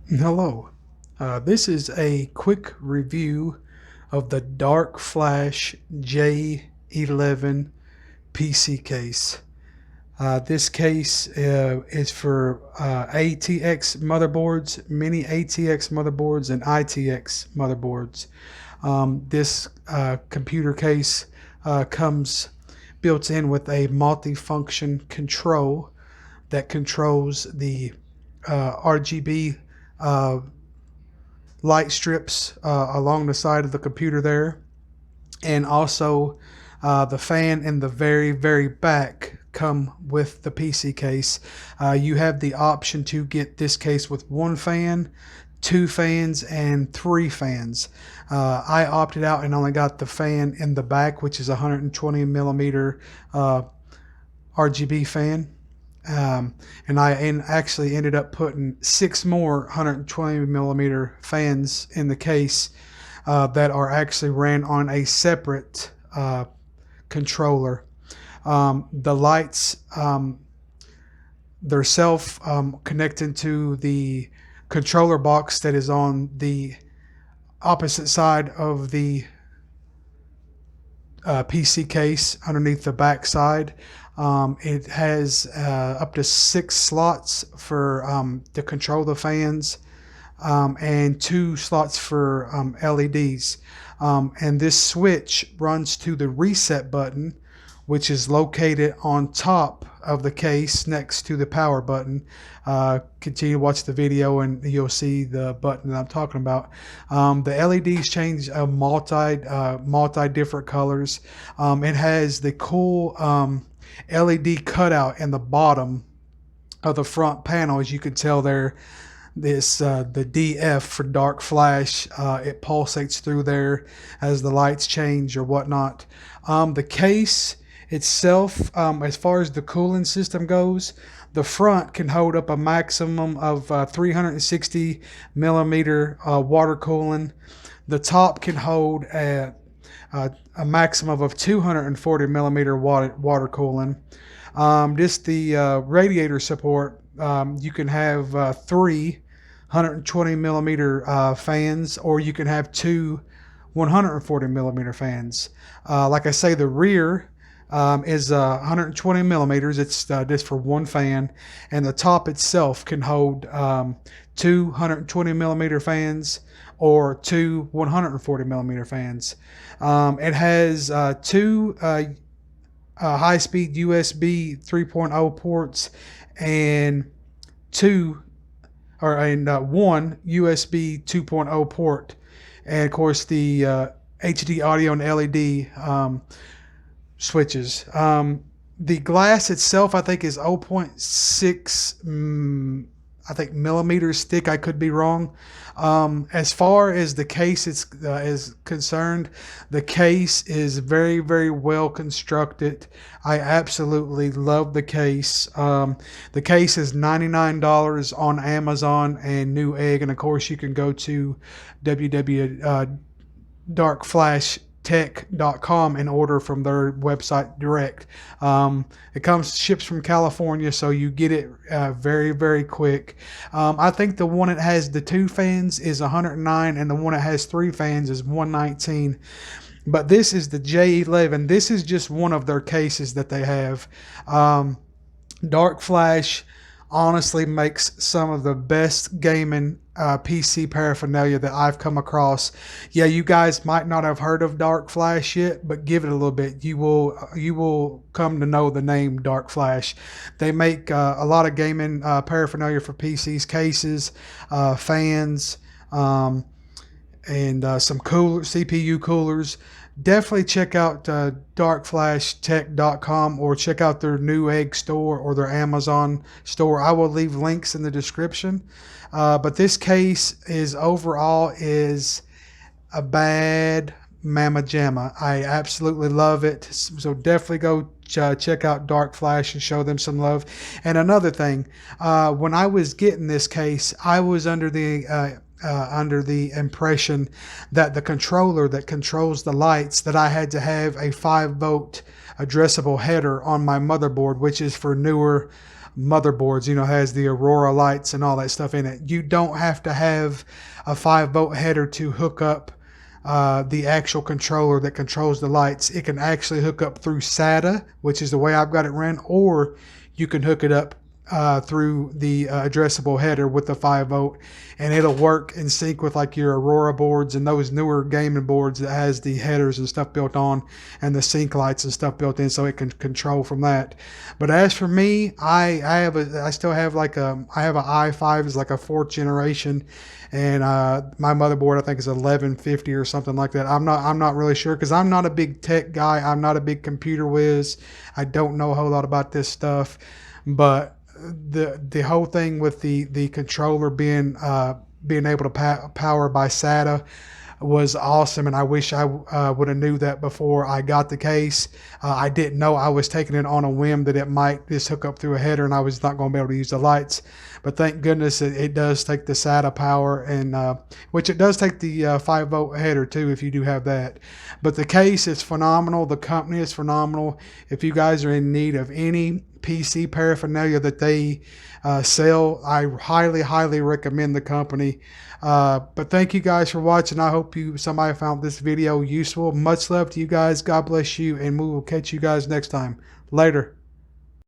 Hello. This is a quick review of the Darkflash J11 PC case. This case is for ATX motherboards, mini ATX motherboards, and ITX motherboards. This computer case comes built in with a multi-function control that controls the RGB light strips along the side of the computer there, and also the fan in the very back come with the PC case. You have the option to get this case with one fan, two fans, and three fans. I opted out and only got the fan in the back, which is a 120 millimeter RGB fan. And I actually ended up putting 6 more 120 millimeter fans in the case that are actually ran on a separate controller. The lights, they're self connected to the controller box that is on the opposite side of the PC case underneath the back side. It has up to 6 slots for to control the fans, and 2 slots for LEDs. And this switch runs to the reset button, which is located on top of the case next to the power button. Continue to watch the video and you'll see the button that I'm talking about. The LEDs change multi different colors. It has the cool LED cutout in the bottom of the front panel. As you can tell there, this the DF for Darkflash, it pulsates through there as the lights change or whatnot. The case itself, as far as the cooling system goes, the front can hold up a maximum of 360 millimeter water cooling. The top can hold a maximum of 240 millimeter water cooling. Just the radiator support, you can have 3 120 millimeter fans, or you can have 2 140 millimeter fans. Like I say, the rear is 120 millimeters. It's just for one fan, and the top itself can hold 2 120 millimeter fans or 2 140 millimeter fans. It has 2 high-speed USB 3.0 ports and 1 USB 2.0 port, and of course the HD audio and LED switches. The glass itself, I think, is 0.6 millimeters thick. I could be wrong. As far as the case is concerned, the case is very well constructed. I absolutely love the case. The case is $99 on Amazon and Newegg, and of course you can go to www.darkflashtech.com and order from their website direct. It ships from California, so you get it very quick. I think the one that has the 2 fans is $109, and the one that has 3 fans is $119. But this is the J11. This is just one of their cases that they have. Darkflash honestly makes some of the best gaming PC paraphernalia that I've come across. Yeah, you guys might not have heard of Darkflash yet, but give it a little bit. You will come to know the name Darkflash. They make a lot of gaming paraphernalia for PCs, cases, fans, and some CPU coolers. Definitely check out darkflashtech.com, or check out their Newegg store or their Amazon store. I will leave links in the description. But this case overall is a bad mamma jamma. I absolutely love it. So definitely go check out Darkflash and show them some love. And another thing, when I was getting this case, I was under the impression that the controller that controls the lights, that I had to have a 5-volt addressable header on my motherboard, which is for newer motherboards. You know, has the Aurora lights and all that stuff in it. You don't have to have a 5-volt header to hook up the actual controller that controls the lights. It can actually hook up through SATA, which is the way I've got it ran, or you can hook it up through the addressable header with the 5-volt, and it'll work in sync with like your Aurora boards and those newer gaming boards that has the headers and stuff built on and the sync lights and stuff built in, so it can control from that. But as for me, I still have like I have an i5, it's like a 4th generation, and my motherboard I think is 1150 or something like that. I'm not really sure, because I'm not a big tech guy. I'm not a big computer whiz. I don't know a whole lot about this stuff, but the whole thing with the controller being able to power by SATA was awesome, and I wish I would have knew that before I got the case. I didn't know. I was taking it on a whim that it might just hook up through a header and I was not going to be able to use the lights. But thank goodness it does take the SATA power, and which it does take the 5-volt header too if you do have that. But the case is phenomenal. The company is phenomenal. If you guys are in need of any PC paraphernalia that they sell, I highly recommend the company. But thank you guys for watching. I hope somebody found this video useful. Much love to you guys. God bless you, and we will catch you guys next time. Later.